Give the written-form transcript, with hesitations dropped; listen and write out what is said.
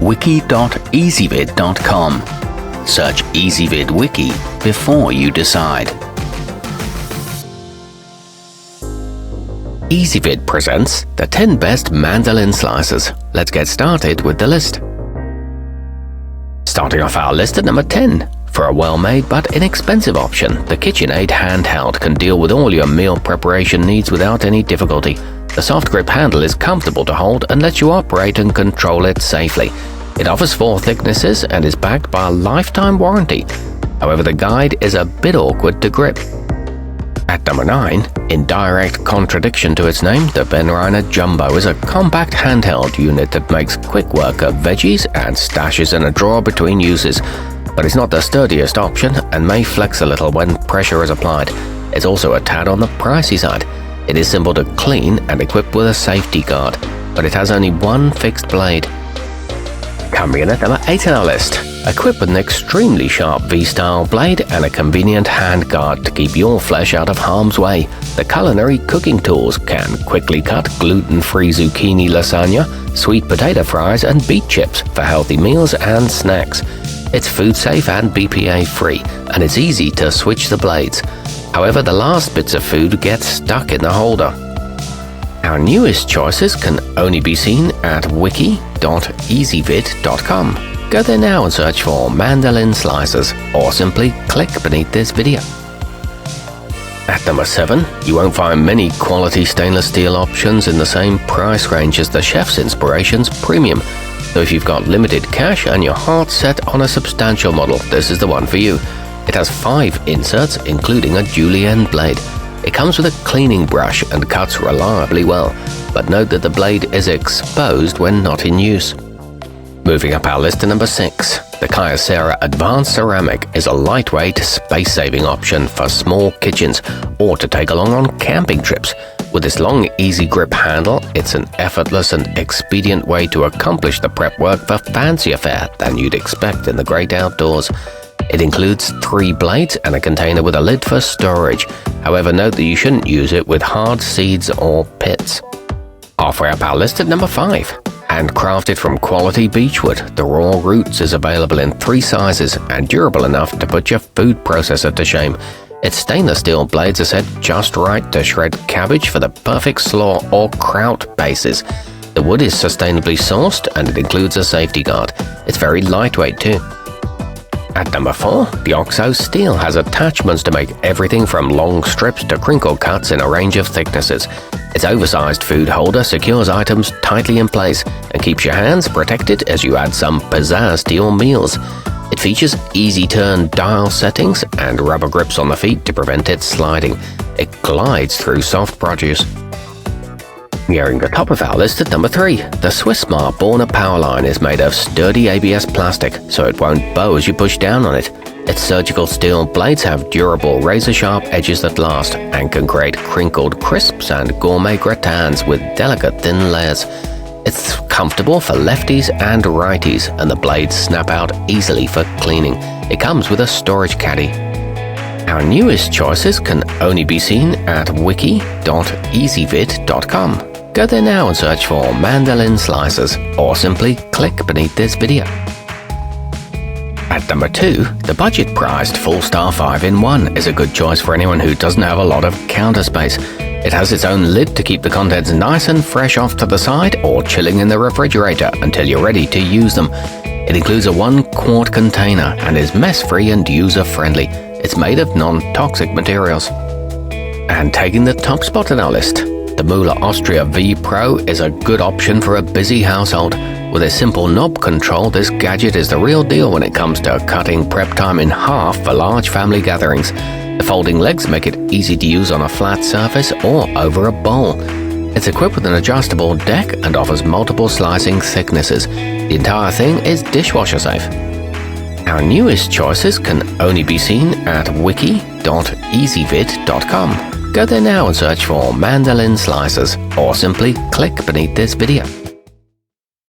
wiki.ezvid.com. Search Ezvid Wiki before you decide. Ezvid presents the 10 best mandoline slicers. Let's get started with the list. Starting off our list at number 10. For a well-made but inexpensive option, the KitchenAid handheld can deal with all your meal preparation needs without any difficulty. The soft grip handle is comfortable to hold and lets you operate and control it safely. It offers 4 thicknesses and is backed by a lifetime warranty. However, the guide is a bit awkward to grip. At number 9, in direct contradiction to its name, the benriner Jumbo is a compact handheld unit that makes quick work of veggies and stashes in a drawer between uses. But it's not the sturdiest option and may flex a little when pressure is applied. It's also a tad on the pricey side. It is simple to clean and equipped with a safety guard, but it has only one fixed blade. Coming in at number 8 on our list, equipped with an extremely sharp V-style blade and a convenient hand guard to keep your flesh out of harm's way, the culinary cooking tools can quickly cut gluten-free zucchini lasagna, sweet potato fries and beet chips for healthy meals and snacks. It's food safe and BPA free, and it's easy to switch the blades. However, the last bits of food get stuck in the holder. Our newest choices can only be seen at wiki.ezvid.com. Go there now and search for mandoline slicers, or simply click beneath this video. At number 7, you won't find many quality stainless steel options in the same price range as the Chef's Inspirations Premium. So if you've got limited cash and your heart set on a substantial model, this is the one for you. It has 5 inserts, including a julienne blade. It comes with a cleaning brush and cuts reliably well, but note that the blade is exposed when not in use. Moving up our list to number 6, the Kyocera Advanced Ceramic is a lightweight, space-saving option for small kitchens or to take along on camping trips. With this long, easy grip handle, it's an effortless and expedient way to accomplish the prep work for fancier fare than you'd expect in the great outdoors. It includes 3 blades and a container with a lid for storage. However, note that you shouldn't use it with hard seeds or pits. Halfway up our list at number 5. Handcrafted from quality beechwood, the raw roots is available in 3 sizes and durable enough to put your food processor to shame. Its stainless steel blades are set just right to shred cabbage for the perfect slaw or kraut bases. The wood is sustainably sourced and it includes a safety guard. It's very lightweight too. At number 4, the OXO Steel has attachments to make everything from long strips to crinkle cuts in a range of thicknesses. Its oversized food holder secures items tightly in place and keeps your hands protected as you add some pizzazz to your meals. It features easy-turn dial settings and rubber grips on the feet to prevent it sliding. It glides through soft produce. Nearing the top of our list at number 3, the swissmar börner powerline is made of sturdy ABS plastic, so it won't bow as you push down on it. Its surgical steel blades have durable razor-sharp edges that last and can create crinkled crisps and gourmet gratins with delicate thin layers. It's comfortable for lefties and righties, and the blades snap out easily for cleaning. It comes with a storage caddy. Our newest choices can only be seen at wiki.ezvid.com. Go there now and search for mandoline slicers, or simply click beneath this video. At number 2, the budget-priced fullstar 5-in-1 is a good choice for anyone who doesn't have a lot of counter space. It has its own lid to keep the contents nice and fresh off to the side or chilling in the refrigerator until you're ready to use them. It includes a 1-quart container and is mess-free and user-friendly. It's made of non-toxic materials. And taking the top spot in our list, the Mueller Austria V Pro is a good option for a busy household. With a simple knob control, this gadget is the real deal when it comes to cutting prep time in half for large family gatherings. The folding legs make it easy to use on a flat surface or over a bowl. It's equipped with an adjustable deck and offers multiple slicing thicknesses. The entire thing is dishwasher safe. Our newest choices can only be seen at wiki.ezvid.com. Go there now and search for mandoline slicers, or simply click beneath this video.